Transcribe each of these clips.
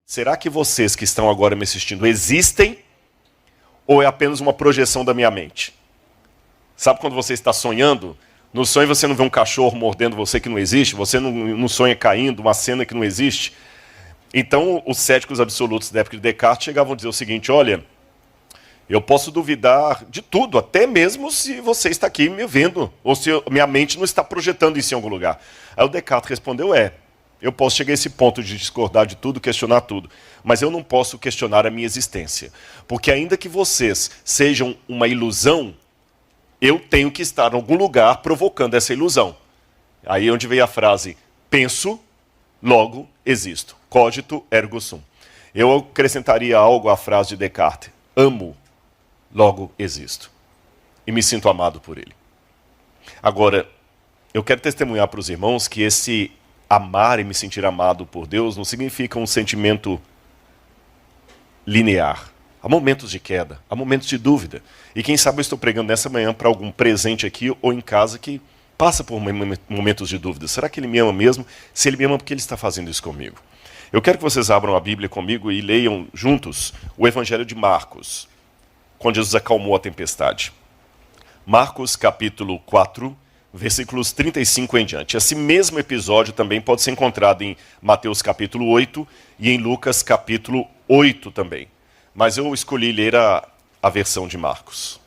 será que vocês que estão agora me assistindo existem ou é apenas uma projeção da minha mente? Sabe quando você está sonhando? No sonho você não vê um cachorro mordendo você que não existe, você não sonha caindo, uma cena que não existe. Então os céticos absolutos da época de Descartes chegavam a dizer o seguinte: olha, eu posso duvidar de tudo, até mesmo se você está aqui me vendo, ou se minha mente não está projetando isso em algum lugar. Aí o Descartes respondeu: eu posso chegar a esse ponto de discordar de tudo, questionar tudo, mas eu não posso questionar a minha existência. Porque ainda que vocês sejam uma ilusão, eu tenho que estar em algum lugar provocando essa ilusão. Aí é onde veio a frase: penso, logo existo. Cogito, ergo sum. Eu acrescentaria algo à frase de Descartes: amo, logo existo. E me sinto amado por ele. Agora, eu quero testemunhar para os irmãos que esse amar e me sentir amado por Deus não significa um sentimento linear. Há momentos de queda, há momentos de dúvida. E quem sabe eu estou pregando nessa manhã para algum presente aqui ou em casa que passa por momentos de dúvida. Será que ele me ama mesmo? Se ele me ama, por que ele está fazendo isso comigo? Eu quero que vocês abram a Bíblia comigo e leiam juntos o Evangelho de Marcos, quando Jesus acalmou a tempestade. Marcos capítulo 4, versículos 35 em diante. Esse mesmo episódio também pode ser encontrado em Mateus capítulo 8 e em Lucas capítulo 8 também. Mas eu escolhi ler a versão de Marcos.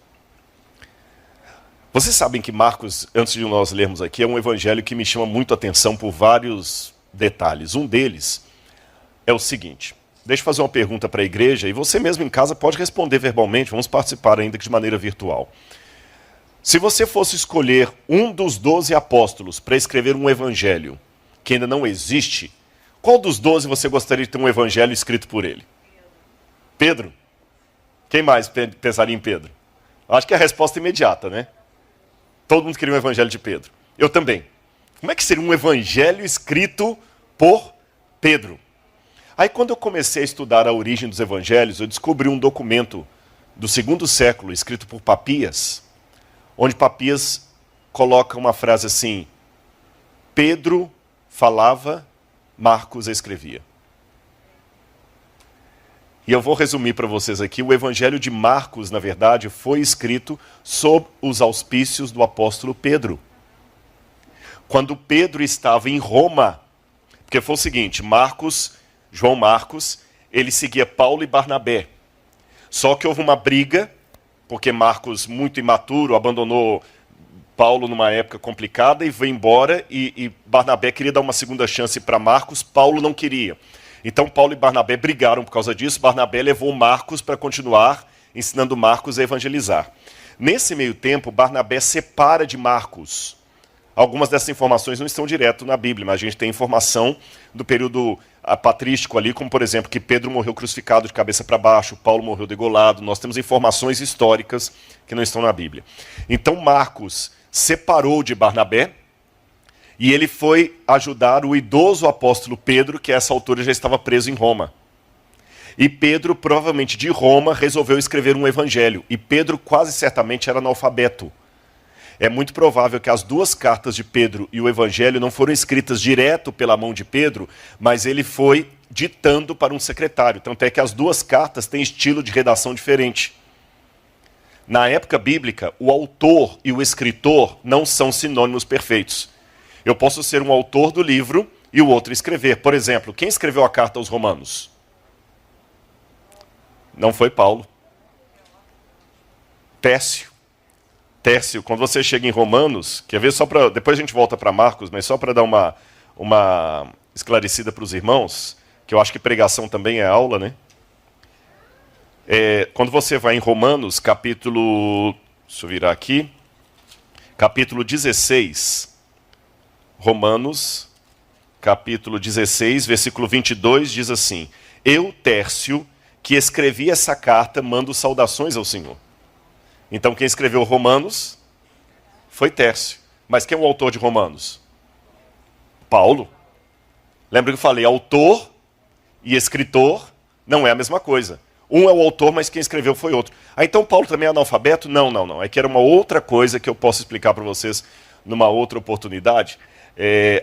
Vocês sabem que Marcos, antes de nós lermos aqui, é um evangelho que me chama muito a atenção por vários detalhes. Um deles é o seguinte: deixa eu fazer uma pergunta para a igreja e você mesmo em casa pode responder verbalmente, vamos participar ainda que de maneira virtual. Se você fosse escolher um dos 12 apóstolos para escrever um evangelho que ainda não existe, qual dos 12 você gostaria de ter um evangelho escrito por ele? Pedro? Quem mais pensaria em Pedro? Acho que é a resposta imediata, né? Todo mundo queria um evangelho de Pedro. Eu também. Como é que seria um evangelho escrito por Pedro? Aí quando eu comecei a estudar a origem dos evangelhos, eu descobri um documento do 2º século, escrito por Papias, onde Papias coloca uma frase assim: Pedro falava, Marcos escrevia. E eu vou resumir para vocês aqui: o Evangelho de Marcos, na verdade, foi escrito sob os auspícios do apóstolo Pedro. Quando Pedro estava em Roma, porque foi o seguinte, João Marcos, ele seguia Paulo e Barnabé. Só que houve uma briga, porque Marcos, muito imaturo, abandonou Paulo numa época complicada e foi embora, e Barnabé queria dar uma segunda chance para Marcos, Paulo não queria. Então Paulo e Barnabé brigaram por causa disso. Barnabé levou Marcos para continuar ensinando Marcos a evangelizar. Nesse meio tempo, Barnabé separa de Marcos. Algumas dessas informações não estão direto na Bíblia, mas a gente tem informação do período patrístico ali, como por exemplo que Pedro morreu crucificado de cabeça para baixo, Paulo morreu degolado. Nós temos informações históricas que não estão na Bíblia. Então Marcos separou de Barnabé, e ele foi ajudar o idoso apóstolo Pedro, que a essa altura já estava preso em Roma. E Pedro, provavelmente de Roma, resolveu escrever um evangelho. E Pedro quase certamente era analfabeto. É muito provável que as duas cartas de Pedro e o evangelho não foram escritas direto pela mão de Pedro, mas ele foi ditando para um secretário. Tanto é que as duas cartas têm estilo de redação diferente. Na época bíblica, o autor e o escritor não são sinônimos perfeitos. Eu posso ser um autor do livro e o outro escrever. Por exemplo, quem escreveu a carta aos Romanos? Não foi Paulo. Tércio. Tércio, quando você chega em Romanos, quer ver só para... Depois a gente volta para Marcos, mas só para dar uma esclarecida para os irmãos, que eu acho que pregação também é aula, né? Quando você vai em Romanos, capítulo... Deixa eu virar aqui. Capítulo 16... Romanos, capítulo 16, versículo 22, diz assim: eu, Tércio, que escrevi essa carta, mando saudações ao Senhor. Então quem escreveu Romanos foi Tércio. Mas quem é o autor de Romanos? Paulo. Lembra que eu falei, autor e escritor não é a mesma coisa. Um é o autor, mas quem escreveu foi outro. Então Paulo também é analfabeto? Não. É que era uma outra coisa que eu posso explicar para vocês numa outra oportunidade.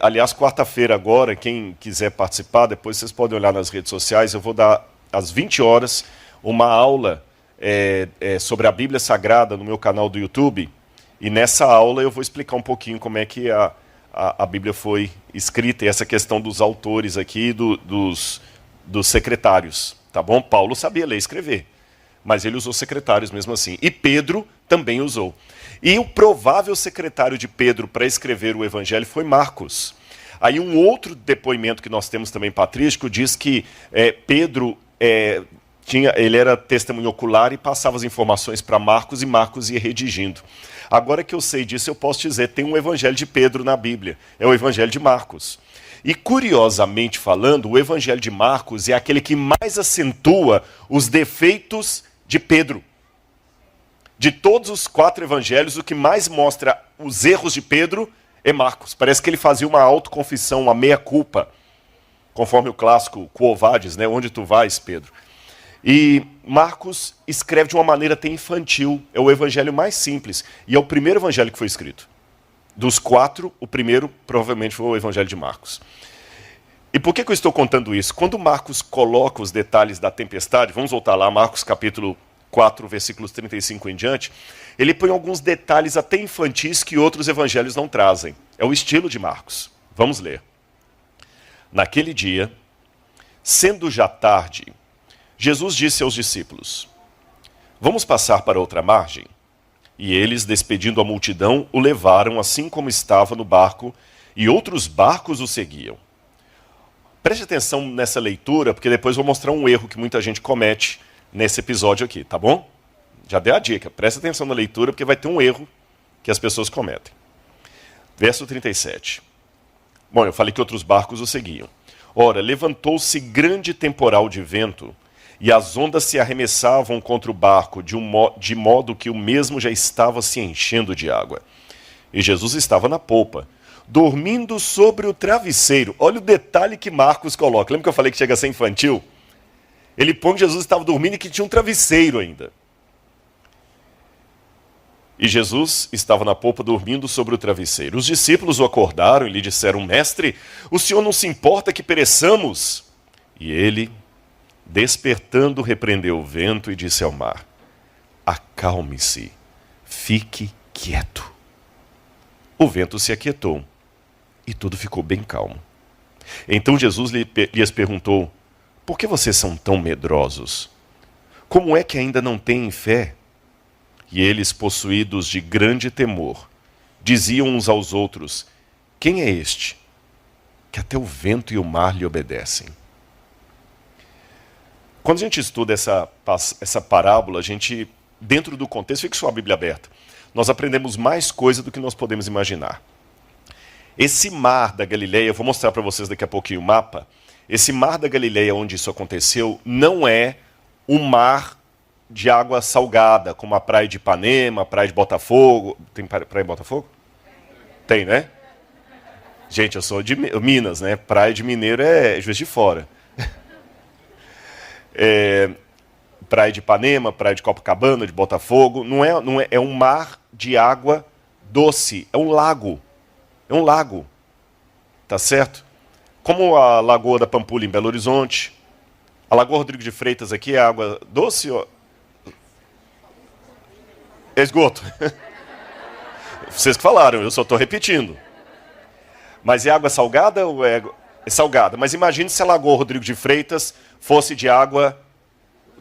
Aliás, quarta-feira agora, quem quiser participar, depois vocês podem olhar nas redes sociais, eu vou dar às 20 horas uma aula sobre a Bíblia Sagrada no meu canal do YouTube. E nessa aula eu vou explicar um pouquinho como é que a Bíblia foi escrita e essa questão dos autores aqui, dos secretários, tá bom? Paulo sabia ler e escrever, mas ele usou secretários mesmo assim. E Pedro também usou. E o provável secretário de Pedro para escrever o Evangelho foi Marcos. Aí um outro depoimento que nós temos também patrístico diz que Pedro ele era testemunho ocular e passava as informações para Marcos e Marcos ia redigindo. Agora que eu sei disso, eu posso dizer, tem um Evangelho de Pedro na Bíblia, é o Evangelho de Marcos. E curiosamente falando, o Evangelho de Marcos é aquele que mais acentua os defeitos de Pedro. De todos os 4 evangelhos, o que mais mostra os erros de Pedro é Marcos. Parece que ele fazia uma autoconfissão, uma meia-culpa, conforme o clássico Quo Vadis, né? Onde tu vais, Pedro? E Marcos escreve de uma maneira até infantil, é o evangelho mais simples, e é o primeiro evangelho que foi escrito. Dos 4, o primeiro provavelmente foi o evangelho de Marcos. E por que eu estou contando isso? Quando Marcos coloca os detalhes da tempestade, vamos voltar lá, Marcos capítulo 4, versículos 35 em diante, ele põe alguns detalhes até infantis que outros evangelhos não trazem. É o estilo de Marcos. Vamos ler. Naquele dia, sendo já tarde, Jesus disse aos discípulos: vamos passar para outra margem? E eles, despedindo a multidão, o levaram assim como estava no barco, e outros barcos o seguiam. Preste atenção nessa leitura, porque depois vou mostrar um erro que muita gente comete nesse episódio aqui, tá bom? Já dei a dica, preste atenção na leitura, porque vai ter um erro que as pessoas cometem. Verso 37. Bom, eu falei que outros barcos o seguiam. Ora, levantou-se grande temporal de vento, e as ondas se arremessavam contra o barco, de modo que o mesmo já estava se enchendo de água. E Jesus estava na polpa, dormindo sobre o travesseiro. Olha o detalhe que Marcos coloca. Lembra que eu falei que chega a ser infantil? Ele põe que Jesus estava dormindo e que tinha um travesseiro ainda. E Jesus estava na polpa dormindo sobre o travesseiro. Os discípulos o acordaram e lhe disseram: Mestre, o Senhor não se importa que pereçamos? E ele, despertando, repreendeu o vento e disse ao mar: acalme-se, fique quieto. O vento se aquietou e tudo ficou bem calmo. Então Jesus lhes perguntou: por que vocês são tão medrosos? Como é que ainda não têm fé? E eles, possuídos de grande temor, diziam uns aos outros: quem é este, que até o vento e o mar lhe obedecem? Quando a gente estuda essa parábola, a gente, dentro do contexto, fica sua Bíblia aberta, nós aprendemos mais coisa do que nós podemos imaginar. Esse mar da Galileia, eu vou mostrar para vocês daqui a pouquinho o mapa. Esse mar da Galileia, onde isso aconteceu, não é um mar de água salgada, como a praia de Ipanema, a praia de Botafogo. Tem praia em Botafogo? Tem, né? Gente, eu sou de Minas, né? Praia de Mineiro é Juiz de Fora. Praia de Ipanema, praia de Copacabana, de Botafogo. É um mar de água doce, é um lago. É um lago, tá certo? Como a Lagoa da Pampulha em Belo Horizonte. A Lagoa Rodrigo de Freitas aqui é água doce ou... é esgoto. Vocês que falaram, eu só estou repetindo. Mas é água salgada ou é salgada? Mas imagine se a Lagoa Rodrigo de Freitas fosse de água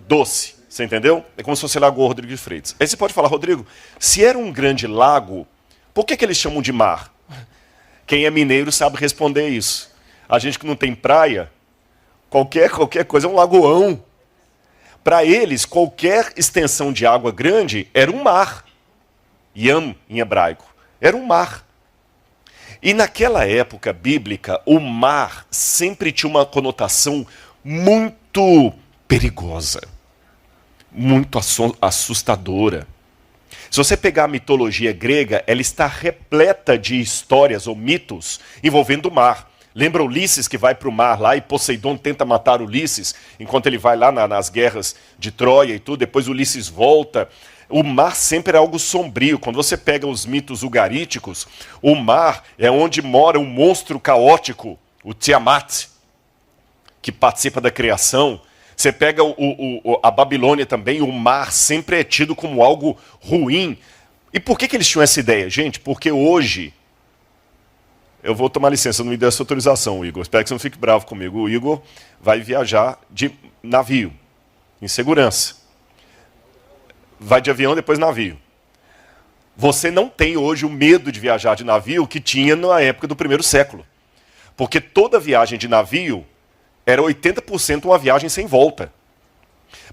doce. Você entendeu? É como se fosse a Lagoa Rodrigo de Freitas. Aí você pode falar: Rodrigo, se era um grande lago, por que eles chamam de mar? Quem é mineiro sabe responder isso. A gente que não tem praia, qualquer coisa é um lagoão. Para eles, qualquer extensão de água grande era um mar. Yam, em hebraico. Era um mar. E naquela época bíblica, o mar sempre tinha uma conotação muito perigosa, muito assustadora. Se você pegar a mitologia grega, ela está repleta de histórias ou mitos envolvendo o mar. Lembra Ulisses que vai para o mar lá e Poseidon tenta matar Ulisses, enquanto ele vai lá nas guerras de Troia e tudo, depois Ulisses volta. O mar sempre é algo sombrio. Quando você pega os mitos ugaríticos, o mar é onde mora o monstro caótico, o Tiamat, que participa da criação. Você pega a Babilônia também, o mar sempre é tido como algo ruim. E por que eles tinham essa ideia? Gente, porque hoje... Eu vou tomar licença, não me dê essa autorização, Igor. Espero que você não fique bravo comigo. O Igor vai viajar de navio, em segurança. Vai de avião, depois navio. Você não tem hoje o medo de viajar de navio que tinha na época do primeiro século. Porque toda viagem de navio era 80% uma viagem sem volta.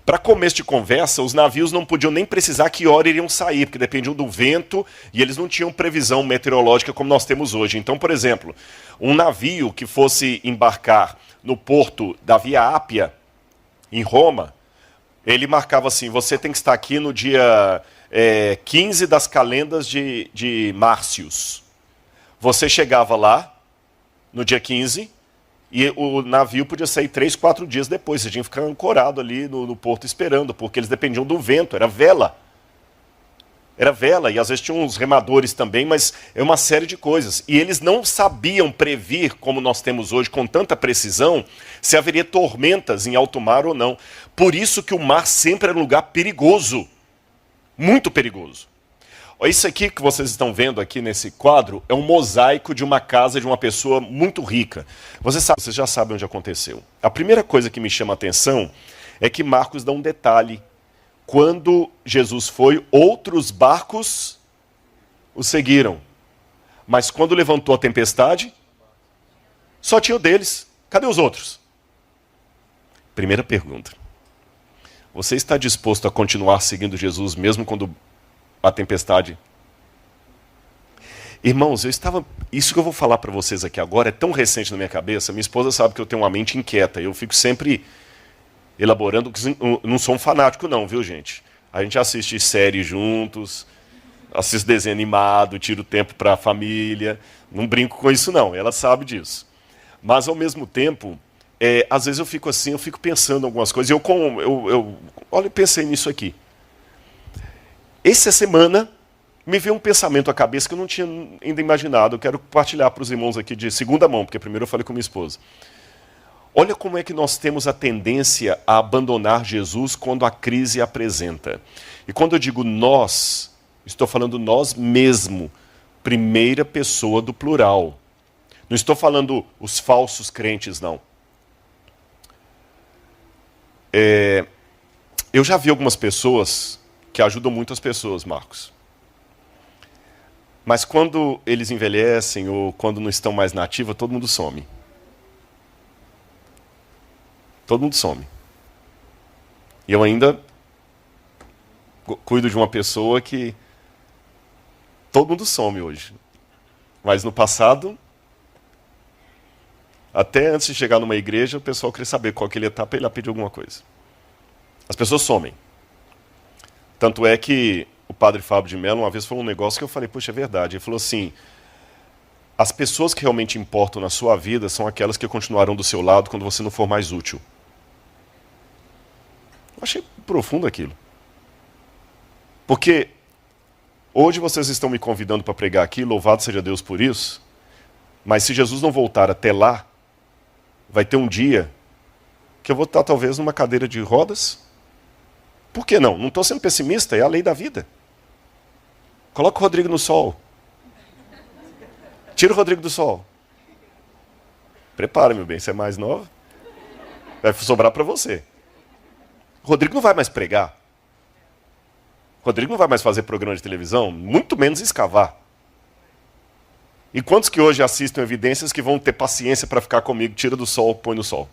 Para começo de conversa, os navios não podiam nem precisar que hora iriam sair, porque dependiam do vento e eles não tinham previsão meteorológica como nós temos hoje. Então, por exemplo, um navio que fosse embarcar no porto da Via Ápia, em Roma, ele marcava assim, você tem que estar aqui no dia 15 das calendas de Márcios. Você chegava lá no dia 15... E o navio podia sair 3, 4 dias depois. Você tinha que ficar ancorado ali no porto esperando, porque eles dependiam do vento, era vela. Era vela, e às vezes tinham uns remadores também, mas é uma série de coisas. E eles não sabiam prever, como nós temos hoje, com tanta precisão, se haveria tormentas em alto mar ou não. Por isso que o mar sempre era um lugar perigoso. Muito perigoso. Isso aqui que vocês estão vendo aqui nesse quadro é um mosaico de uma casa de uma pessoa muito rica. Vocês já sabem onde aconteceu. A primeira coisa que me chama a atenção é que Marcos dá um detalhe. Quando Jesus foi, outros barcos o seguiram. Mas quando levantou a tempestade, só tinha o deles. Cadê os outros? Primeira pergunta. Você está disposto a continuar seguindo Jesus mesmo quando a tempestade? Irmãos, isso que eu vou falar para vocês aqui agora é tão recente na minha cabeça. Minha esposa sabe que eu tenho uma mente inquieta. Eu fico sempre elaborando. Não sou um fanático não, viu, gente? A gente assiste série juntos, assiste desenho animado, tira o tempo para a família. Não brinco com isso não, ela sabe disso. Mas ao mesmo tempo, às vezes eu fico assim, eu fico pensando em algumas coisas. Olha, eu pensei nisso aqui. Essa semana me veio um pensamento à cabeça que eu não tinha ainda imaginado. Eu quero compartilhar para os irmãos aqui de segunda mão, porque primeiro eu falei com minha esposa. Olha como é que nós temos a tendência a abandonar Jesus quando a crise apresenta. E quando eu digo nós, estou falando nós mesmo, primeira pessoa do plural. Não estou falando os falsos crentes, não. Eu já vi algumas pessoas que ajudam muito as pessoas, Marcos. Mas quando eles envelhecem ou quando não estão mais na ativa, todo mundo some. Todo mundo some. E eu ainda cuido de uma pessoa que todo mundo some hoje. Mas no passado, até antes de chegar numa igreja, o pessoal queria saber qual que ele ia estar para ele pedir alguma coisa. As pessoas somem. Tanto é que o padre Fábio de Mello uma vez falou um negócio que eu falei, poxa, é verdade. Ele falou assim, as pessoas que realmente importam na sua vida são aquelas que continuarão do seu lado quando você não for mais útil. Eu achei profundo aquilo. Porque hoje vocês estão me convidando para pregar aqui, louvado seja Deus por isso, mas se Jesus não voltar até lá, vai ter um dia que eu vou estar talvez numa cadeira de rodas. Por que não? Não estou sendo pessimista, é a lei da vida. Coloca o Rodrigo no sol. Tira o Rodrigo do sol. Prepara, meu bem, você é mais nova. Vai sobrar para você. O Rodrigo não vai mais pregar. O Rodrigo não vai mais fazer programa de televisão, muito menos escavar. E quantos que hoje assistem Evidências que vão ter paciência para ficar comigo, tira do sol, põe no sol?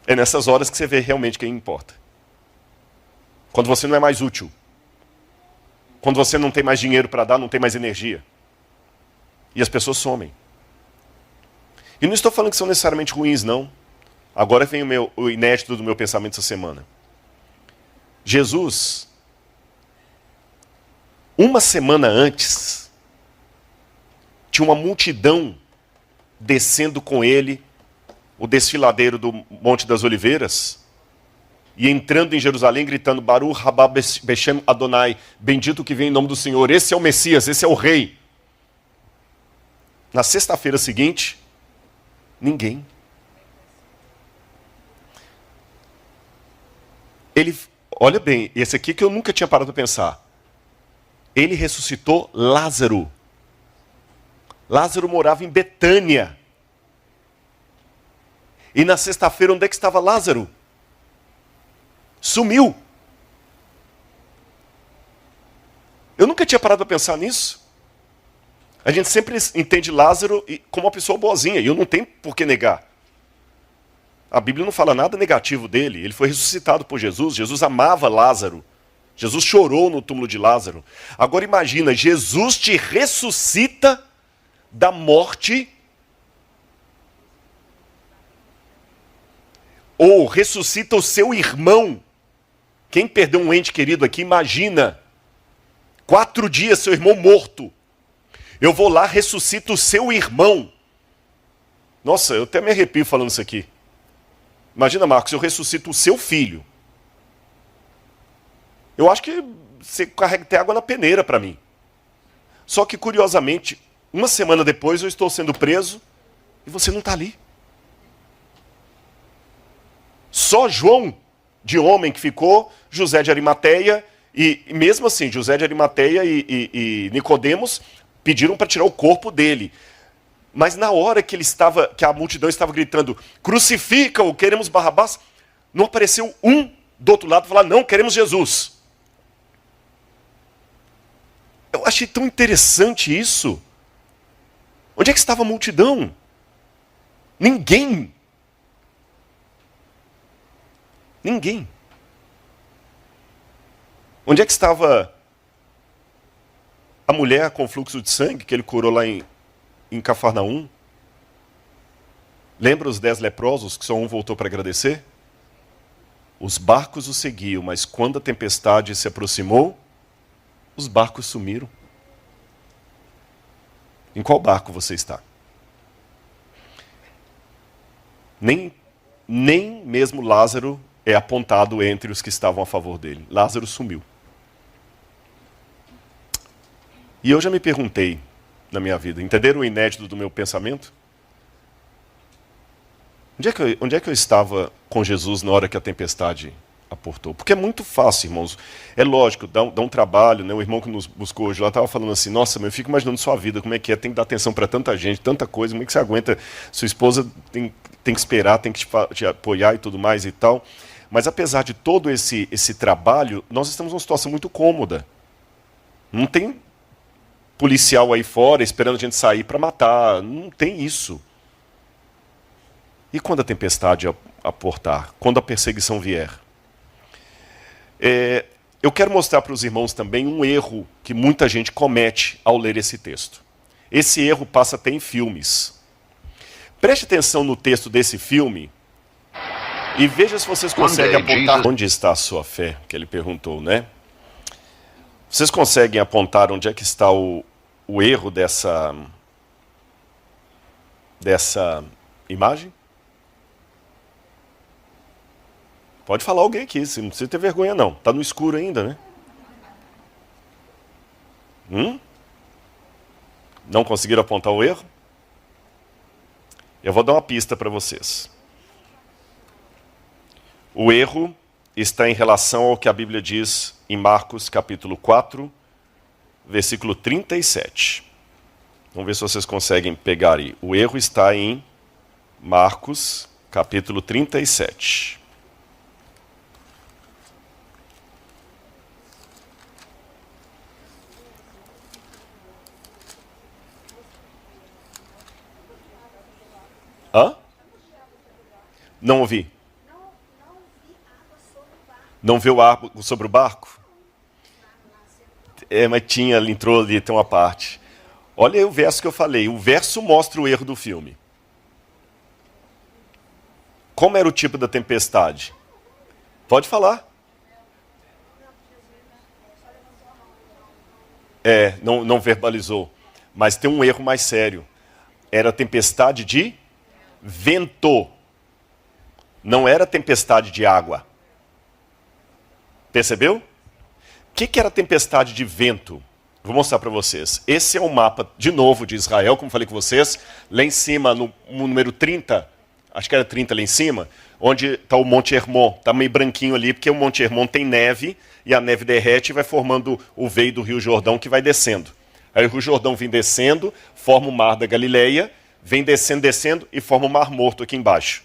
É nessas horas que você vê realmente quem importa. Quando você não é mais útil. Quando você não tem mais dinheiro para dar, não tem mais energia. E as pessoas somem. E não estou falando que são necessariamente ruins, não. Agora vem o inédito do meu pensamento essa semana. Jesus, uma semana antes, tinha uma multidão descendo com ele o desfiladeiro do Monte das Oliveiras, e entrando em Jerusalém, gritando, Baruch Rabá Beshem Adonai, bendito que vem em nome do Senhor, esse é o Messias, esse é o rei. Na sexta-feira seguinte, ninguém. Ele, olha bem, esse aqui que eu nunca tinha parado para pensar. Ele ressuscitou Lázaro. Lázaro morava em Betânia. E na sexta-feira, onde é que estava Lázaro? Sumiu. Eu nunca tinha parado para pensar nisso. A gente sempre entende Lázaro como uma pessoa boazinha, e eu não tenho por que negar. A Bíblia não fala nada negativo dele. Ele foi ressuscitado por Jesus. Jesus amava Lázaro. Jesus chorou no túmulo de Lázaro. Agora imagina, Jesus te ressuscita da morte, ou ressuscita o seu irmão. Quem perdeu um ente querido aqui, imagina. 4 dias, seu irmão morto. Eu vou lá, ressuscito o seu irmão. Nossa, eu até me arrepio falando isso aqui. Imagina, Marcos, eu ressuscito o seu filho. Eu acho que você carrega até água na peneira para mim. Só que, curiosamente, uma semana depois eu estou sendo preso e você não está ali. Só João, de homem que ficou, José de Arimateia, e mesmo assim, José de Arimateia e Nicodemos pediram para tirar o corpo dele. Mas na hora que a multidão estava gritando, crucifica-o, queremos Barrabás, não apareceu um do outro lado falar, não, queremos Jesus. Eu achei tão interessante isso. Onde é que estava a multidão? Ninguém. Ninguém. Onde é que estava a mulher com fluxo de sangue que ele curou lá em Cafarnaum? Lembra os 10 leprosos que só um voltou para agradecer? Os barcos o seguiam, mas quando a tempestade se aproximou, os barcos sumiram. Em qual barco você está? Nem mesmo Lázaro é apontado entre os que estavam a favor dele. Lázaro sumiu. E eu já me perguntei na minha vida, entenderam o inédito do meu pensamento? Onde é que eu estava com Jesus na hora que a tempestade aportou? Porque é muito fácil, irmãos. É lógico, dá um trabalho, né? O irmão que nos buscou hoje lá estava falando assim, nossa, eu fico imaginando sua vida, como é que é, tem que dar atenção para tanta gente, tanta coisa, como é que você aguenta? Sua esposa tem que esperar, tem que te apoiar e tudo mais e tal. Mas apesar de todo esse trabalho, nós estamos numa situação muito cômoda. Não tem policial aí fora esperando a gente sair para matar, não tem isso. E quando a tempestade aportar? Quando a perseguição vier? Eu quero mostrar para os irmãos também um erro que muita gente comete ao ler esse texto. Esse erro passa até em filmes. Preste atenção no texto desse filme e veja se vocês conseguem apontar onde está a sua fé, que ele perguntou, né? Vocês conseguem apontar onde é que está o erro dessa imagem? Pode falar alguém aqui, você não precisa ter vergonha não. Está no escuro ainda, né? Não conseguiram apontar o erro? Eu vou dar uma pista para vocês. O erro está em relação ao que a Bíblia diz em Marcos capítulo 4, versículo 37. Vamos ver se vocês conseguem pegar aí. O erro está em Marcos capítulo 37. Hã? Não ouvi. Não viu água sobre o barco? Mas entrou ali, tem uma parte. Olha aí o verso que eu falei. O verso mostra o erro do filme. Como era o tipo da tempestade? Pode falar. Não verbalizou. Mas tem um erro mais sério. Era tempestade de vento. Não era tempestade de água. Percebeu? O que era tempestade de vento? Vou mostrar para vocês. Esse é o mapa, de novo, de Israel, como falei com vocês. Lá em cima, no número 30, acho que era 30 lá em cima, onde está o Monte Hermon. Está meio branquinho ali, porque o Monte Hermon tem neve, e a neve derrete e vai formando o veio do Rio Jordão, que vai descendo. Aí o Rio Jordão vem descendo, forma o Mar da Galileia, vem descendo, descendo, e forma o Mar Morto aqui embaixo.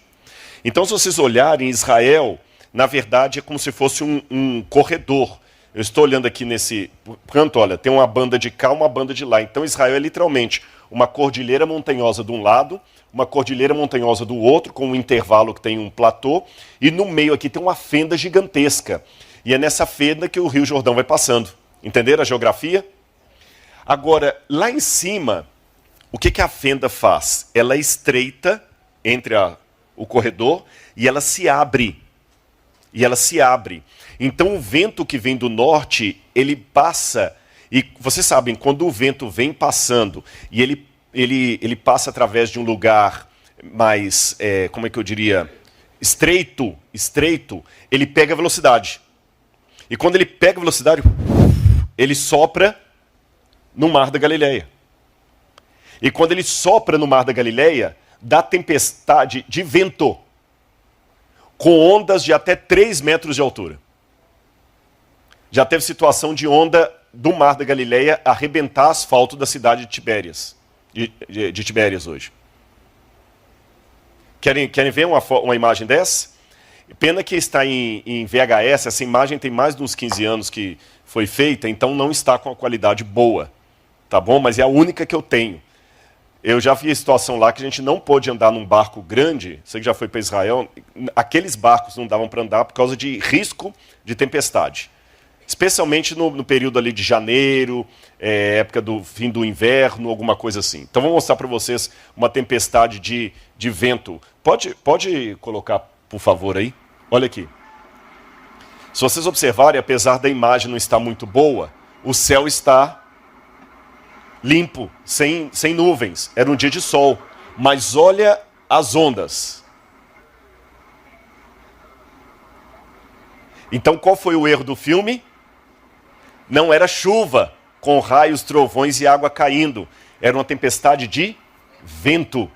Então, se vocês olharem, Israel, na verdade, é como se fosse um corredor. Eu estou olhando aqui nesse canto, olha, tem uma banda de cá, uma banda de lá. Então Israel é literalmente uma cordilheira montanhosa de um lado, uma cordilheira montanhosa do outro, com um intervalo que tem um platô, e no meio aqui tem uma fenda gigantesca. E é nessa fenda que o Rio Jordão vai passando. Entenderam a geografia? Agora, lá em cima, o que a fenda faz? Ela estreita entre o corredor e ela se abre. Então o vento que vem do norte, ele passa, e vocês sabem, quando o vento vem passando, e ele passa através de um lugar mais, como é que eu diria, estreito, ele pega velocidade. E quando ele pega velocidade, ele sopra no Mar da Galileia. E quando ele sopra no Mar da Galileia, dá tempestade de vento, com ondas de até 3 metros de altura. Já teve situação de onda do Mar da Galileia arrebentar asfalto da cidade de Tibérias, de Tibérias hoje. Querem ver uma imagem dessa? Pena que está em VHS, essa imagem tem mais de uns 15 anos que foi feita, então não está com a qualidade boa, tá bom? Mas é a única que eu tenho. Eu já vi a situação lá que a gente não pôde andar num barco grande, você que já foi para Israel, aqueles barcos não davam para andar por causa de risco de tempestade. Especialmente no período ali de janeiro, época do fim do inverno, alguma coisa assim. Então vou mostrar para vocês uma tempestade de vento. Pode colocar, por favor, aí? Olha aqui. Se vocês observarem, apesar da imagem não estar muito boa, o céu está limpo, sem nuvens. Era um dia de sol. Mas olha as ondas. Então qual foi o erro do filme? Não era chuva, com raios, trovões e água caindo. Era uma tempestade de vento.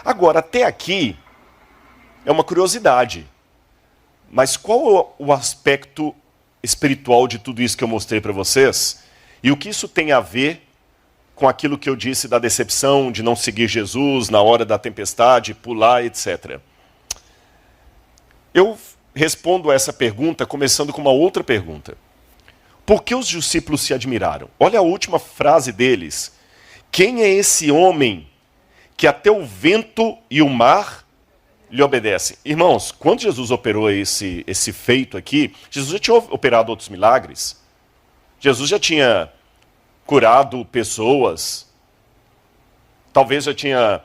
Agora, até aqui, é uma curiosidade. Mas qual o aspecto espiritual de tudo isso que eu mostrei para vocês? E o que isso tem a ver com aquilo que eu disse da decepção, de não seguir Jesus na hora da tempestade, pular, etc. Eu respondo a essa pergunta começando com uma outra pergunta. Por que os discípulos se admiraram? Olha a última frase deles. Quem é esse homem que até o vento e o mar lhe obedecem? Irmãos, quando Jesus operou esse feito aqui, Jesus já tinha operado outros milagres. Jesus já tinha curado pessoas. Talvez já tinha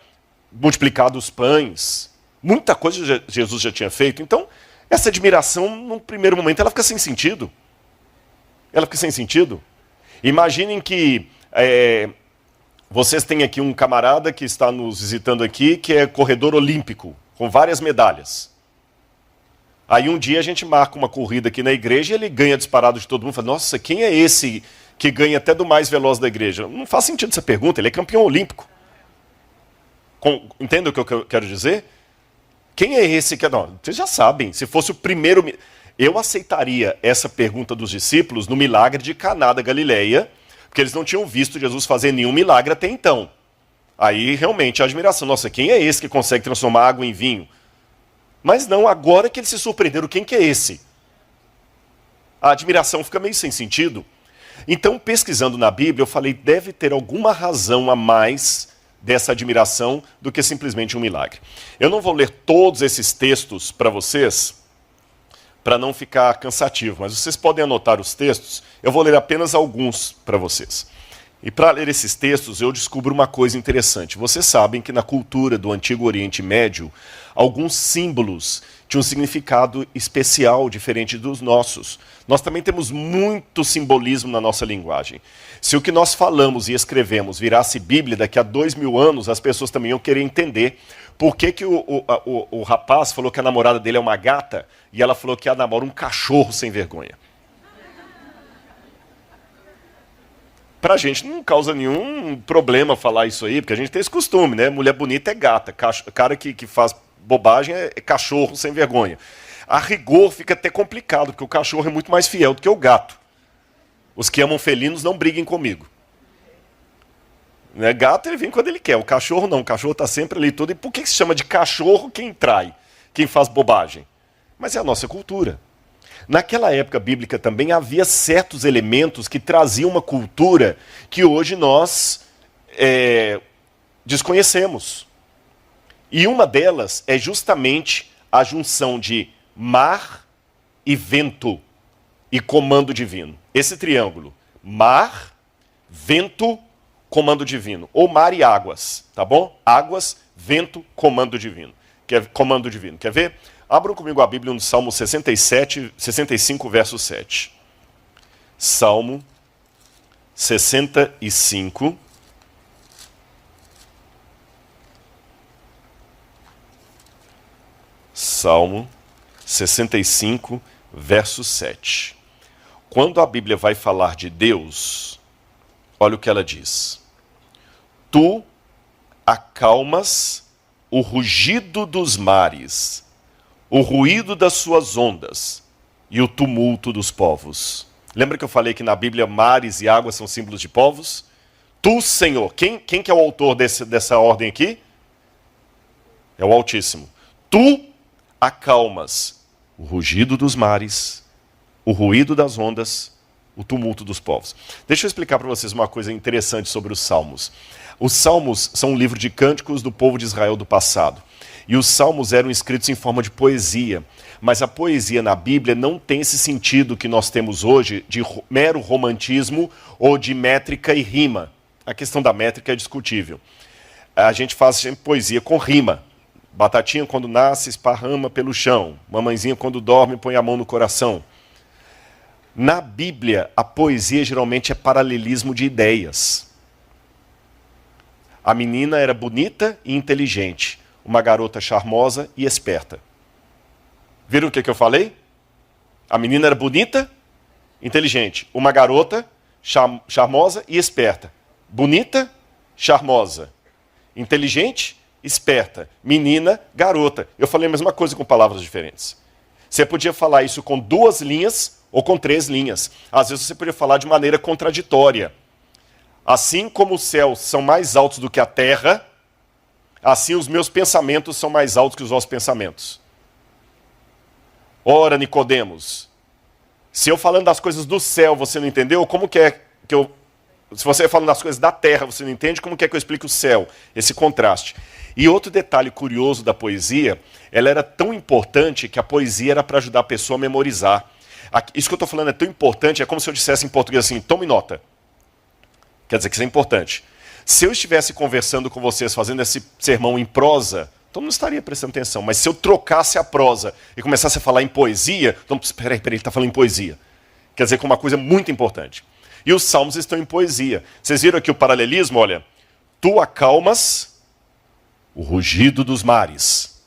multiplicado os pães. Muita coisa Jesus já tinha feito. Então, essa admiração, num primeiro momento, ela fica sem sentido. Imaginem que vocês têm aqui um camarada que está nos visitando aqui, que é corredor olímpico, com várias medalhas. Aí um dia a gente marca uma corrida aqui na igreja e ele ganha disparado de todo mundo. Fala, nossa, quem é esse que ganha até do mais veloz da igreja? Não faz sentido essa pergunta, ele é campeão olímpico. Entende o que eu quero dizer? Quem é esse que... Não, vocês já sabem, se fosse o primeiro... Eu aceitaria essa pergunta dos discípulos no milagre de Caná da Galileia, porque eles não tinham visto Jesus fazer nenhum milagre até então. Aí realmente a admiração, nossa, quem é esse que consegue transformar água em vinho? Mas não, agora que eles se surpreenderam, quem que é esse? A admiração fica meio sem sentido. Então, pesquisando na Bíblia, eu falei, deve ter alguma razão a mais dessa admiração do que simplesmente um milagre. Eu não vou ler todos esses textos para vocês, para não ficar cansativo, mas vocês podem anotar os textos, eu vou ler apenas alguns para vocês. E para ler esses textos, eu descubro uma coisa interessante. Vocês sabem que na cultura do Antigo Oriente Médio, alguns símbolos tinham um significado especial, diferente dos nossos. Nós também temos muito simbolismo na nossa linguagem. Se o que nós falamos e escrevemos virasse Bíblia, daqui a 2000 anos, as pessoas também iam querer entender por que o rapaz falou que a namorada dele é uma gata e ela falou que ela namora um cachorro sem vergonha. Pra gente não causa nenhum problema falar isso aí, porque a gente tem esse costume, né? Mulher bonita é gata, cara que faz bobagem é cachorro sem vergonha. A rigor fica até complicado, porque o cachorro é muito mais fiel do que o gato. Os que amam felinos não briguem comigo. Né? Gato ele vem quando ele quer, o cachorro não, o cachorro está sempre ali todo. E por que se chama de cachorro quem trai, quem faz bobagem? Mas é a nossa cultura. Naquela época bíblica também havia certos elementos que traziam uma cultura que hoje nós desconhecemos. E uma delas é justamente a junção de mar e vento e comando divino. Esse triângulo, mar, vento, comando divino. Ou mar e águas, tá bom? Águas, vento, comando divino. Comando divino. Quer ver? Abram comigo a Bíblia no Salmo 65, verso 7. Salmo 65. Salmo 65, verso 7. Quando a Bíblia vai falar de Deus, olha o que ela diz. Tu acalmas o rugido dos mares, o ruído das suas ondas e o tumulto dos povos. Lembra que eu falei que na Bíblia mares e águas são símbolos de povos? Tu, Senhor, quem que é o autor dessa ordem aqui? É o Altíssimo. Tu acalmas o rugido dos mares, o ruído das ondas, o tumulto dos povos. Deixa eu explicar para vocês uma coisa interessante sobre os Salmos. Os Salmos são um livro de cânticos do povo de Israel do passado. E os Salmos eram escritos em forma de poesia. Mas a poesia na Bíblia não tem esse sentido que nós temos hoje de mero romantismo ou de métrica e rima. A questão da métrica é discutível. A gente faz sempre poesia com rima. Batatinha quando nasce esparrama pelo chão. Mamãezinha quando dorme põe a mão no coração. Na Bíblia, a poesia geralmente é paralelismo de ideias. A menina era bonita e inteligente. Uma garota charmosa e esperta. Viram o que eu falei? A menina era bonita, inteligente. Uma garota charmosa e esperta. Bonita, charmosa. Inteligente, esperta. Menina, garota. Eu falei a mesma coisa com palavras diferentes. Você podia falar isso com 2 linhas ou com 3 linhas. Às vezes você podia falar de maneira contraditória. Assim como os céus são mais altos do que a terra, assim os meus pensamentos são mais altos que os vossos pensamentos. Ora, Nicodemos, se eu falando das coisas do céu você não entendeu, como que é que eu... Se você falando das coisas da terra você não entende, como que é que eu explico o céu? Esse contraste. E outro detalhe curioso da poesia, ela era tão importante que a poesia era para ajudar a pessoa a memorizar. Isso que eu estou falando é tão importante, é como se eu dissesse em português assim, tome nota. Quer dizer que isso é importante. Se eu estivesse conversando com vocês, fazendo esse sermão em prosa, então não estaria prestando atenção. Mas se eu trocasse a prosa e começasse a falar em poesia, então, peraí, ele está falando em poesia. Quer dizer que é uma coisa muito importante. E os salmos estão em poesia. Vocês viram aqui o paralelismo? Olha, tu acalmas o rugido dos mares,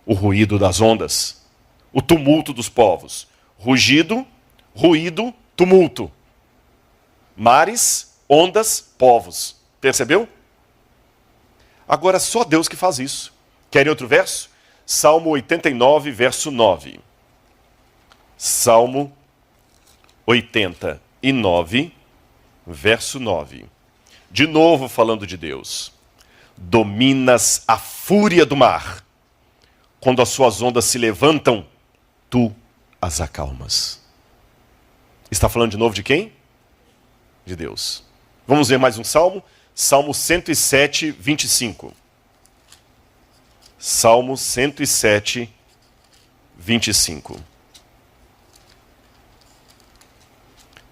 o ruído das ondas, o tumulto dos povos. Rugido, ruído, tumulto. Mares, ondas, povos. Percebeu? Agora, só Deus que faz isso. Querem outro verso? Salmo 89, verso 9. Salmo 89, verso 9. De novo falando de Deus. Dominas a fúria do mar. Quando as suas ondas se levantam, tu as acalmas. Está falando de novo de quem? De Deus. Vamos ver mais um salmo? Salmo 107, 25. Salmo 107, 25.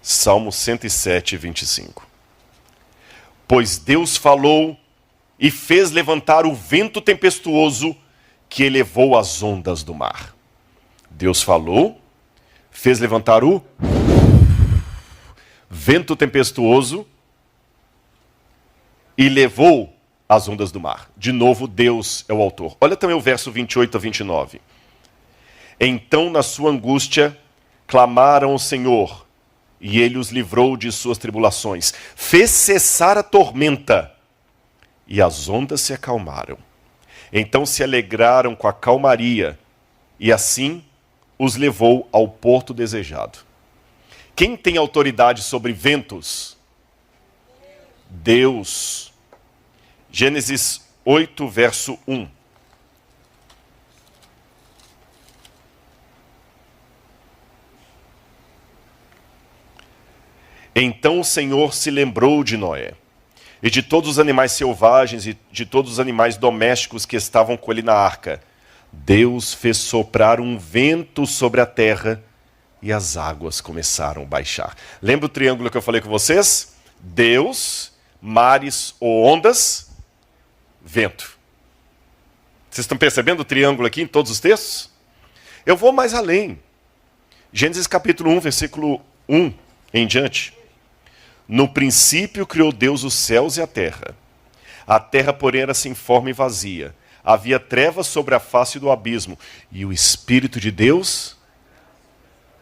Salmo 107, 25. Pois Deus falou e fez levantar o vento tempestuoso que elevou as ondas do mar. Deus falou, fez levantar o vento tempestuoso e levou as ondas do mar. De novo, Deus é o autor. Olha também o verso 28 a 29. Então, na sua angústia, clamaram ao Senhor, e ele os livrou de suas tribulações. Fez cessar a tormenta, e as ondas se acalmaram. Então se alegraram com a calmaria, e assim os levou ao porto desejado. Quem tem autoridade sobre ventos? Deus. Gênesis 8, verso 1. Então o Senhor se lembrou de Noé, e de todos os animais selvagens e de todos os animais domésticos que estavam com ele na arca. Deus fez soprar um vento sobre a terra, e as águas começaram a baixar. Lembra o triângulo que eu falei com vocês? Deus, mares ou ondas, vento. Vocês estão percebendo o triângulo aqui em todos os textos? Eu vou mais além. Gênesis capítulo 1, versículo 1 em diante. No princípio criou Deus os céus e a terra. A terra, porém, era sem forma e vazia. Havia trevas sobre a face do abismo. E o Espírito de Deus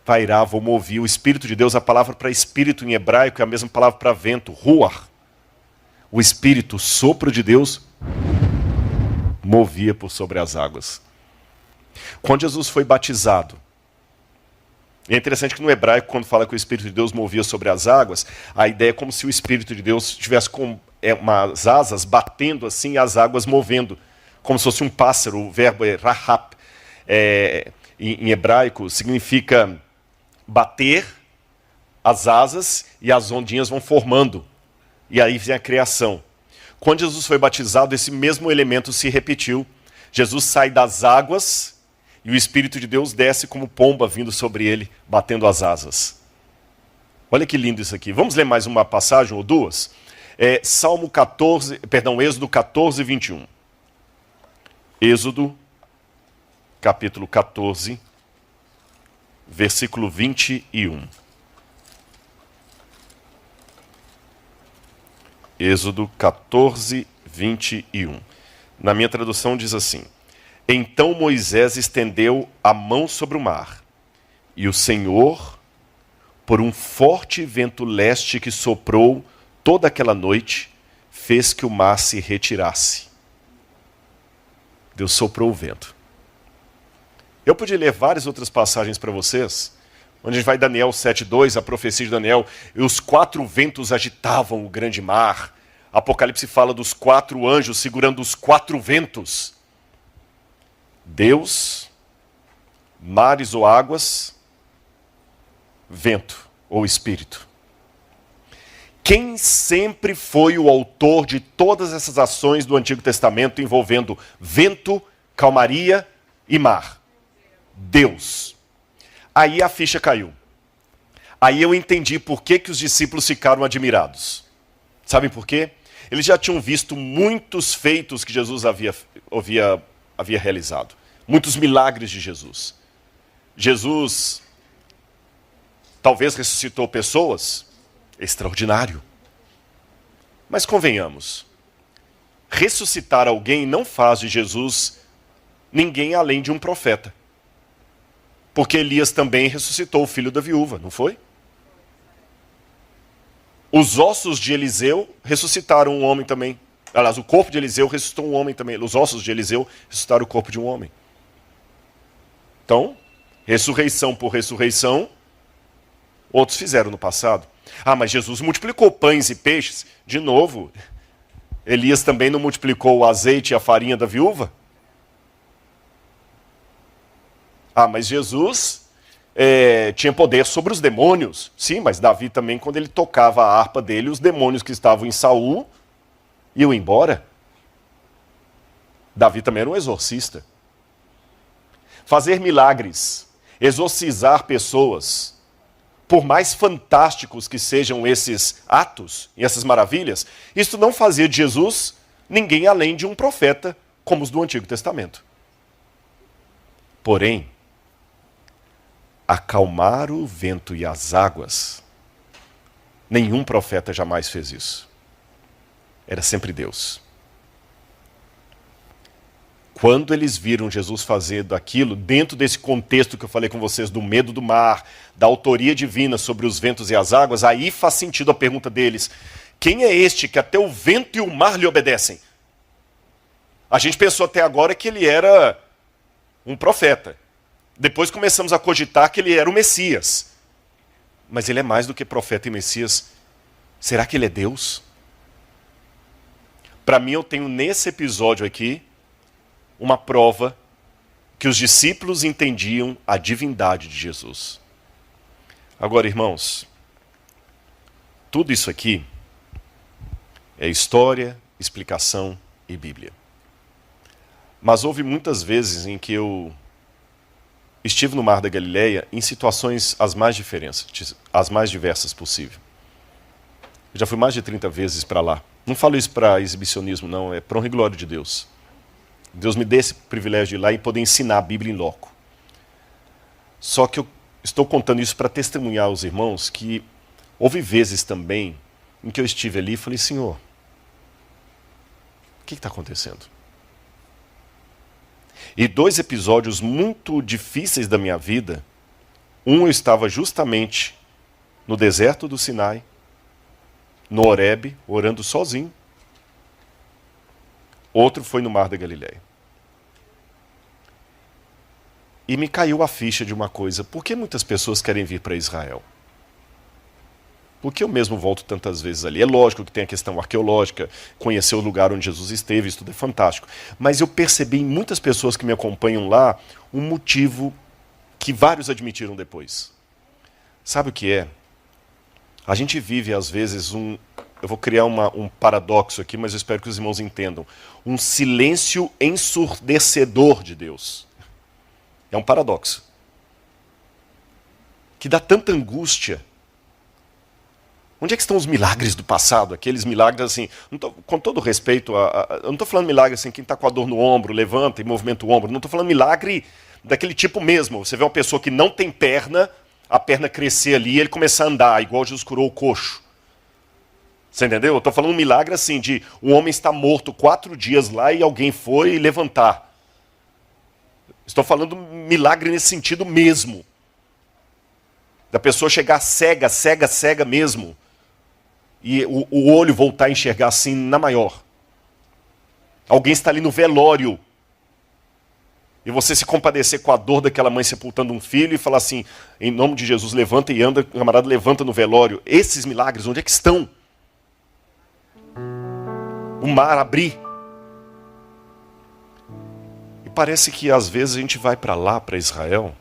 pairava ou movia. O Espírito de Deus, a palavra para espírito em hebraico é a mesma palavra para vento, ruach. O Espírito, o sopro de Deus, movia por sobre as águas. Quando Jesus foi batizado, é interessante que no hebraico, quando fala que o Espírito de Deus movia sobre as águas, a ideia é como se o Espírito de Deus tivesse com umas asas batendo assim e as águas movendo, como se fosse um pássaro. O verbo é rahap, em hebraico, significa bater as asas e as ondinhas vão formando. E aí vem a criação. Quando Jesus foi batizado, esse mesmo elemento se repetiu. Jesus sai das águas e o Espírito de Deus desce como pomba vindo sobre ele, batendo as asas. Olha que lindo isso aqui. Vamos ler mais uma passagem ou duas? Êxodo 14, 21. Êxodo, capítulo 14, versículo 21. Êxodo 14, 21. Na minha tradução diz assim: Então Moisés estendeu a mão sobre o mar, e o Senhor, por um forte vento leste que soprou toda aquela noite, fez que o mar se retirasse. Deus soprou o vento. Eu podia ler várias outras passagens para vocês, onde a gente vai em Daniel 7:2, a profecia de Daniel, e os 4 ventos agitavam o grande mar. Apocalipse fala dos 4 anjos segurando os 4 ventos. Deus, mares ou águas, vento ou espírito. Quem sempre foi o autor de todas essas ações do Antigo Testamento envolvendo vento, calmaria e mar? Deus. Aí a ficha caiu. Aí eu entendi por que os discípulos ficaram admirados. Sabem por quê? Eles já tinham visto muitos feitos que Jesus havia realizado. Muitos milagres de Jesus. Jesus talvez ressuscitou pessoas. Extraordinário. Mas convenhamos, ressuscitar alguém não faz de Jesus ninguém além de um profeta. Porque Elias também ressuscitou o filho da viúva, não foi? Os ossos de Eliseu ressuscitaram um homem também. Aliás, o corpo de Eliseu ressuscitou um homem também. Os ossos de Eliseu ressuscitaram o corpo de um homem. Então, ressurreição por ressurreição, outros fizeram no passado. Ah, mas Jesus multiplicou pães e peixes. De novo, Elias também não multiplicou o azeite e a farinha da viúva? Ah, mas Jesus tinha poder sobre os demônios. Sim, mas Davi também, quando ele tocava a harpa dele, os demônios que estavam em Saul iam embora. Davi também era um exorcista. Fazer milagres, exorcizar pessoas, por mais fantásticos que sejam esses atos e essas maravilhas, isso não fazia de Jesus ninguém além de um profeta, como os do Antigo Testamento. Porém, acalmar o vento e as águas, nenhum profeta jamais fez isso. Era sempre Deus. Quando eles viram Jesus fazendo aquilo, dentro desse contexto que eu falei com vocês, do medo do mar, da autoria divina sobre os ventos e as águas, aí faz sentido a pergunta deles: quem é este que até o vento e o mar lhe obedecem? A gente pensou até agora que ele era um profeta. Depois começamos a cogitar que ele era o Messias. Mas ele é mais do que profeta e Messias. Será que ele é Deus? Para mim, eu tenho nesse episódio aqui uma prova que os discípulos entendiam a divindade de Jesus. Agora, irmãos, tudo isso aqui é história, explicação e Bíblia. Mas houve muitas vezes em que eu estive no Mar da Galileia em situações as mais diversas possível. Eu já fui mais de 30 vezes para lá. Não falo isso para exibicionismo, não. É para honra e glória de Deus. Deus me dê esse privilégio de ir lá e poder ensinar a Bíblia em loco. Só que eu estou contando isso para testemunhar aos irmãos que houve vezes também em que eu estive ali e falei: Senhor, o que está acontecendo? E 2 episódios muito difíceis da minha vida, um eu estava justamente no deserto do Sinai, no Horebe, orando sozinho. Outro foi no Mar da Galileia. E me caiu a ficha de uma coisa: por que muitas pessoas querem vir para Israel? Por que eu mesmo volto tantas vezes ali? É lógico que tem a questão arqueológica, conhecer o lugar onde Jesus esteve, isso tudo é fantástico. Mas eu percebi em muitas pessoas que me acompanham lá um motivo que vários admitiram depois. Sabe o que é? A gente vive às vezes eu vou criar um paradoxo aqui, mas eu espero que os irmãos entendam. Um silêncio ensurdecedor de Deus. É um paradoxo. Que dá tanta angústia. Onde é que estão os milagres do passado? Aqueles milagres assim, com todo respeito, eu não estou falando milagre assim, quem está com a dor no ombro, levanta e movimenta o ombro. Não estou falando milagre daquele tipo mesmo. Você vê uma pessoa que não tem perna, a perna crescer ali e ele começar a andar, igual Jesus curou o coxo. Você entendeu? Eu estou falando um milagre assim, de um homem estar morto 4 dias lá e alguém foi levantar. Estou falando milagre nesse sentido mesmo. Da pessoa chegar cega mesmo. E o olho voltar a enxergar assim na maior. Alguém está ali no velório. E você se compadecer com a dor daquela mãe sepultando um filho e falar assim: em nome de Jesus, levanta e anda, camarada, levanta no velório. Esses milagres, onde é que estão? O mar abrir. E parece que às vezes a gente vai para lá, para Israel,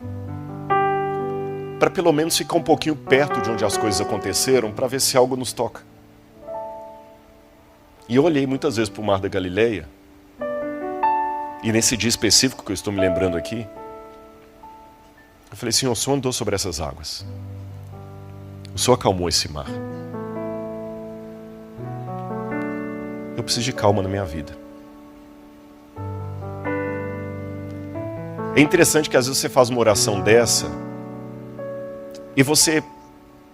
para pelo menos ficar um pouquinho perto de onde as coisas aconteceram, para ver se algo nos toca. E eu olhei muitas vezes para o Mar da Galileia, e nesse dia específico que eu estou me lembrando aqui, eu falei: Senhor, o Senhor andou sobre essas águas. O Senhor acalmou esse mar. Eu preciso de calma na minha vida. É interessante que às vezes você faz uma oração dessa, e você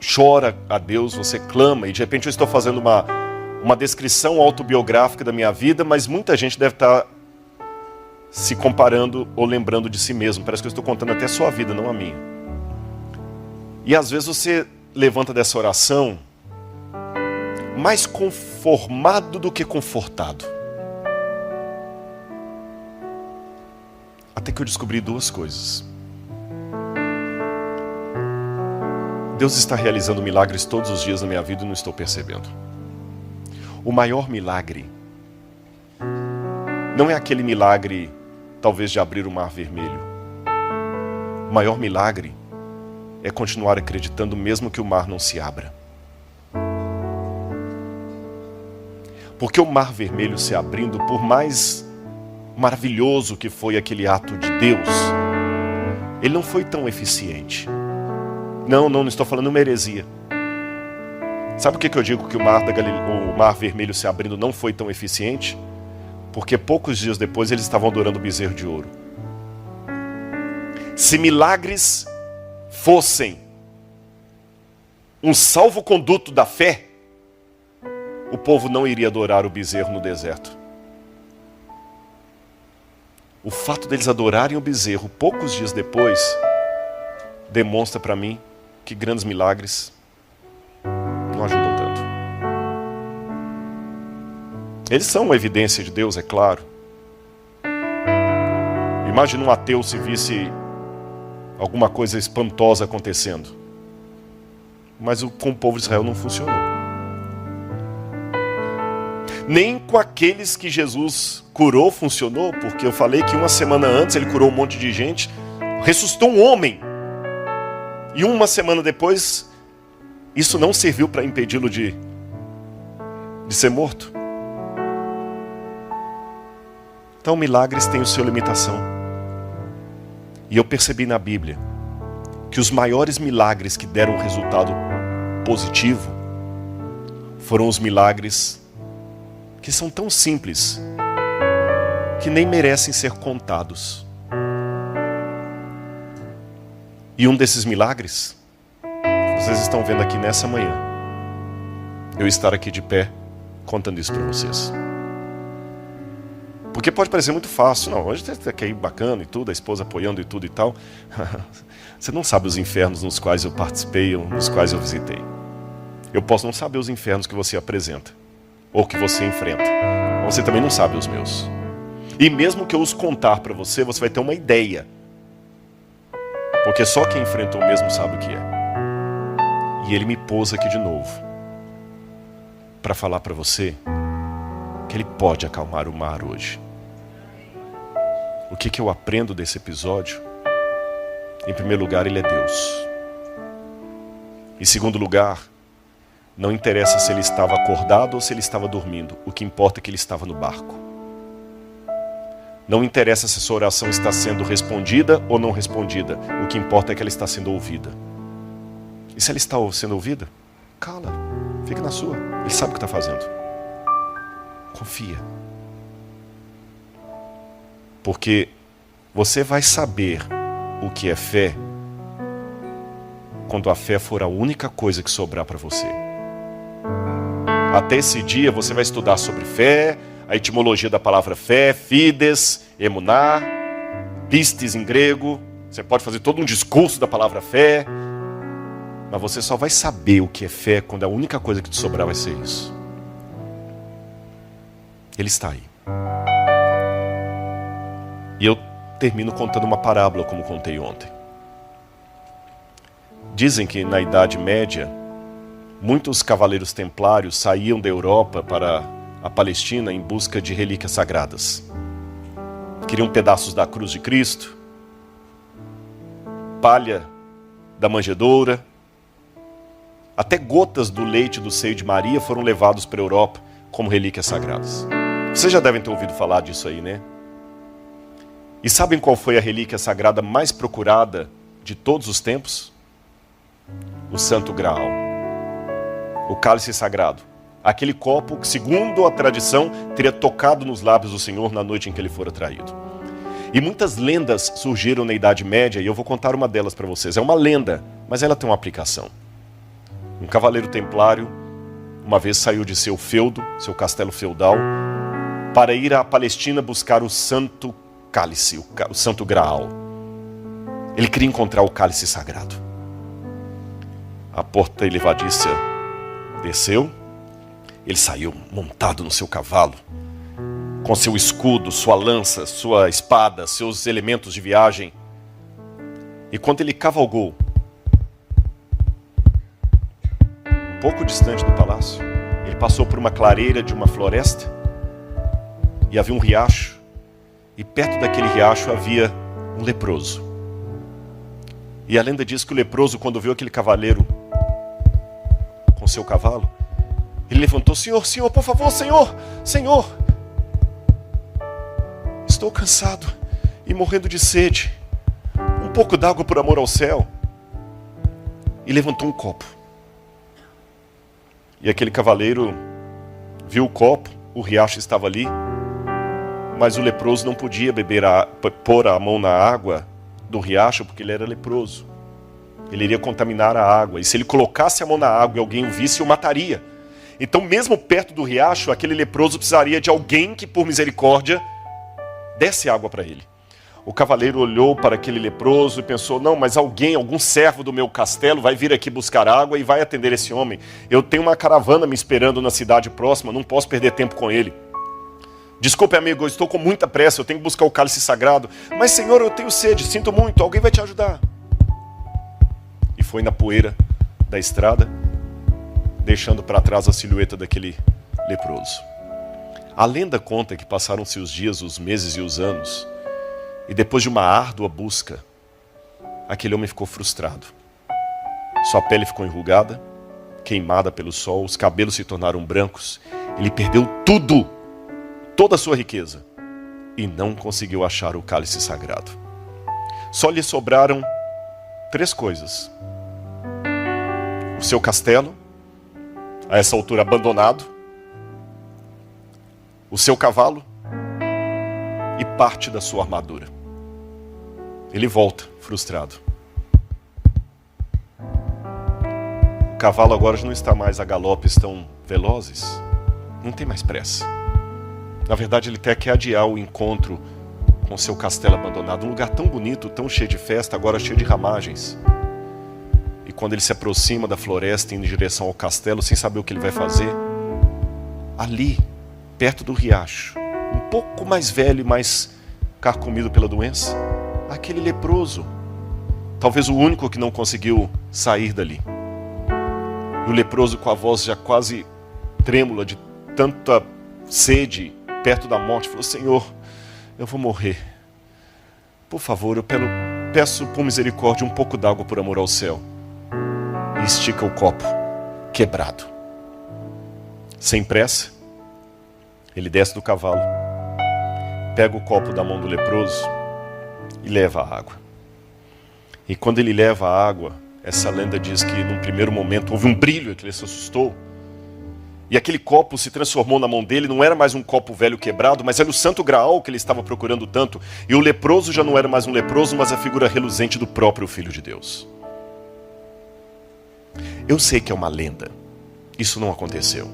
chora a Deus, você clama, e de repente eu estou fazendo uma descrição autobiográfica da minha vida, mas muita gente deve estar se comparando ou lembrando de si mesmo. Parece que eu estou contando até a sua vida, não a minha. E às vezes você levanta dessa oração mais conformado do que confortado. Até que eu descobri 2 coisas. Deus está realizando milagres todos os dias na minha vida e não estou percebendo. O maior milagre não é aquele milagre, talvez, de abrir o mar vermelho. O maior milagre é continuar acreditando mesmo que o mar não se abra. Porque o mar vermelho se abrindo, por mais maravilhoso que foi aquele ato de Deus, ele não foi tão eficiente. Não estou falando uma heresia. Sabe por que eu digo que o mar Vermelho se abrindo não foi tão eficiente? Porque poucos dias depois eles estavam adorando o bezerro de ouro. Se milagres fossem um salvo-conduto da fé, o povo não iria adorar o bezerro no deserto. O fato deles adorarem o bezerro poucos dias depois demonstra para mim que grandes milagres não ajudam tanto. Eles são uma evidência de Deus, é claro. Imagina um ateu se visse alguma coisa espantosa acontecendo. Mas com o povo de Israel não funcionou. Nem com aqueles que Jesus curou funcionou, porque eu falei que uma semana antes ele curou um monte de gente, ressuscitou um homem. E uma semana depois, isso não serviu para impedi-lo de ser morto. Então, milagres têm a sua limitação. E eu percebi na Bíblia que os maiores milagres que deram um resultado positivo foram os milagres que são tão simples que nem merecem ser contados. E um desses milagres, vocês estão vendo aqui nessa manhã, eu estar aqui de pé contando isso para vocês. Porque pode parecer muito fácil. Não, hoje está aqui bacana e tudo, a esposa apoiando e tudo e tal. Você não sabe os infernos nos quais eu participei ou nos quais eu visitei. Eu posso não saber os infernos que você apresenta ou que você enfrenta. Você também não sabe os meus. E mesmo que eu os contar para você, você vai ter uma ideia. Porque só quem enfrentou mesmo sabe o que é. E ele me pôs aqui de novo para falar para você que ele pode acalmar o mar hoje. O que eu aprendo desse episódio? Em primeiro lugar, ele é Deus. Em segundo lugar, não interessa se ele estava acordado ou se ele estava dormindo. O que importa é que ele estava no barco. Não interessa se a sua oração está sendo respondida ou não respondida. O que importa é que ela está sendo ouvida. E se ela está sendo ouvida, cala, fica na sua. Ele sabe o que está fazendo. Confia. Porque você vai saber o que é fé quando a fé for a única coisa que sobrar para você. Até esse dia você vai estudar sobre fé, a etimologia da palavra fé, fides, emuná, pistes em grego. Você pode fazer todo um discurso da palavra fé, mas você só vai saber o que é fé quando a única coisa que te sobrar vai ser isso. Ele está aí. E eu termino contando uma parábola, como contei ontem. Dizem que na Idade Média, muitos cavaleiros templários saíam da Europa para a Palestina em busca de relíquias sagradas. Queriam pedaços da cruz de Cristo, palha da manjedoura, até gotas do leite do seio de Maria foram levados para a Europa como relíquias sagradas. Vocês já devem ter ouvido falar disso aí, né? E sabem qual foi a relíquia sagrada mais procurada de todos os tempos? O Santo Graal. O cálice sagrado. Aquele copo que, segundo a tradição, teria tocado nos lábios do Senhor na noite em que ele fora traído. E muitas lendas surgiram na Idade Média, e eu vou contar uma delas para vocês. É uma lenda, mas ela tem uma aplicação. Um cavaleiro templário, uma vez saiu de seu feudo, seu castelo feudal, para ir à Palestina buscar o Santo Cálice, o Santo Graal. Ele queria encontrar o cálice sagrado. A porta elevadiça desceu, ele saiu montado no seu cavalo, com seu escudo, sua lança, sua espada, seus elementos de viagem. E quando ele cavalgou, um pouco distante do palácio, ele passou por uma clareira de uma floresta, e havia um riacho, e perto daquele riacho havia um leproso. E a lenda diz que o leproso, quando viu aquele cavaleiro com seu cavalo, ele levantou: Senhor, Senhor, por favor, Senhor, Senhor, estou cansado e morrendo de sede, um pouco d'água por amor ao céu. e levantou um copo. E aquele cavaleiro viu o copo, o riacho estava ali, mas o leproso não podia pôr a mão na água do riacho porque ele era leproso. Ele iria contaminar a água, e se ele colocasse a mão na água e alguém o visse, o mataria. Então, mesmo perto do riacho, aquele leproso precisaria de alguém que, por misericórdia, desse água para ele. O cavaleiro olhou para aquele leproso e pensou, não, mas algum servo do meu castelo vai vir aqui buscar água e vai atender esse homem. Eu tenho uma caravana me esperando na cidade próxima, não posso perder tempo com ele. Desculpe, amigo, eu estou com muita pressa, eu tenho que buscar o cálice sagrado. Mas, Senhor, eu tenho sede, sinto muito, alguém vai te ajudar. E foi na poeira da estrada, deixando para trás a silhueta daquele leproso. A lenda conta que passaram-se os dias, os meses e os anos, e depois de uma árdua busca, aquele homem ficou frustrado. Sua pele ficou enrugada, queimada pelo sol, os cabelos se tornaram brancos. Ele perdeu tudo, toda a sua riqueza, e não conseguiu achar o cálice sagrado. Só lhe sobraram 3 coisas. O seu castelo, a essa altura abandonado, o seu cavalo e parte da sua armadura. Ele volta, frustrado. O cavalo agora já não está mais a galopes tão velozes, não tem mais pressa. Na verdade, ele até quer adiar o encontro com seu castelo abandonado, um lugar tão bonito, tão cheio de festa, agora cheio de ramagens. E quando ele se aproxima da floresta, indo em direção ao castelo, sem saber o que ele vai fazer, ali, perto do riacho, um pouco mais velho e mais carcomido pela doença, aquele leproso, talvez o único que não conseguiu sair dali. E o leproso, com a voz já quase trêmula de tanta sede, perto da morte, falou, Senhor, eu vou morrer. Por favor, eu peço por misericórdia um pouco d'água por amor ao céu. E estica o copo, quebrado. Sem pressa, ele desce do cavalo, pega o copo da mão do leproso e leva a água. E quando ele leva a água, essa lenda diz que num primeiro momento houve um brilho, que ele se assustou. E aquele copo se transformou na mão dele, não era mais um copo velho quebrado, mas era o santo graal que ele estava procurando tanto. E o leproso já não era mais um leproso, mas a figura reluzente do próprio Filho de Deus. Eu sei que é uma lenda, isso não aconteceu.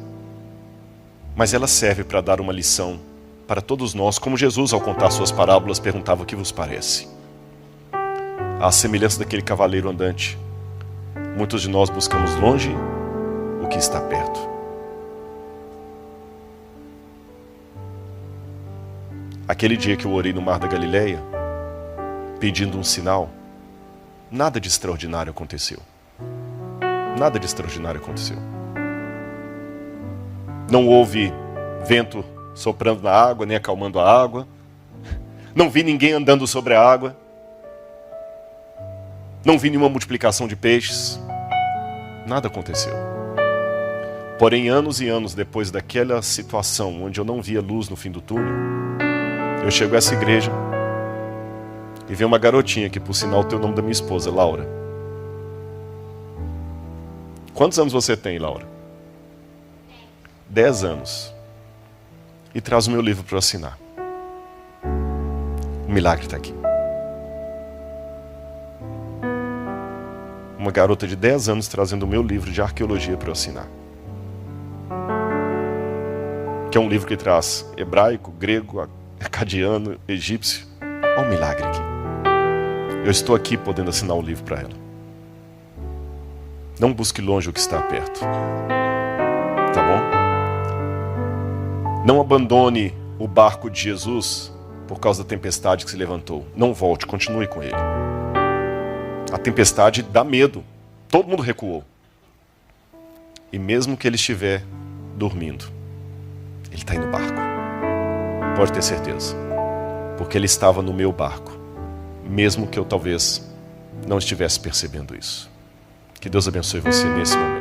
Mas ela serve para dar uma lição para todos nós, como Jesus, ao contar suas parábolas, perguntava o que vos parece. À semelhança daquele cavaleiro andante, muitos de nós buscamos longe o que está perto. Aquele dia que eu orei no Mar da Galileia, pedindo um sinal, nada de extraordinário aconteceu. Nada de extraordinário aconteceu. Não houve vento soprando na água, nem acalmando a água. Não vi ninguém andando sobre a água. Não vi nenhuma multiplicação de peixes. Nada aconteceu. Porém, anos e anos depois daquela situação, onde eu não via luz no fim do túnel, eu chego a essa igreja e vejo uma garotinha que, por sinal, tem o nome da minha esposa, Laura. Quantos anos você tem, Laura? 10 anos. E traz o meu livro para eu assinar. O milagre está aqui. Uma garota de 10 anos trazendo o meu livro de arqueologia para eu assinar. Que é um livro que traz hebraico, grego, acadiano, egípcio. Olha o milagre aqui. Eu estou aqui podendo assinar o livro para ela. Não busque longe o que está perto. Tá bom? Não abandone o barco de Jesus por causa da tempestade que se levantou. Não volte, continue com ele. A tempestade dá medo. Todo mundo recuou. E mesmo que ele estiver dormindo, ele está aí no barco. Pode ter certeza. Porque ele estava no meu barco. Mesmo que eu talvez não estivesse percebendo isso. Que Deus abençoe você nesse momento.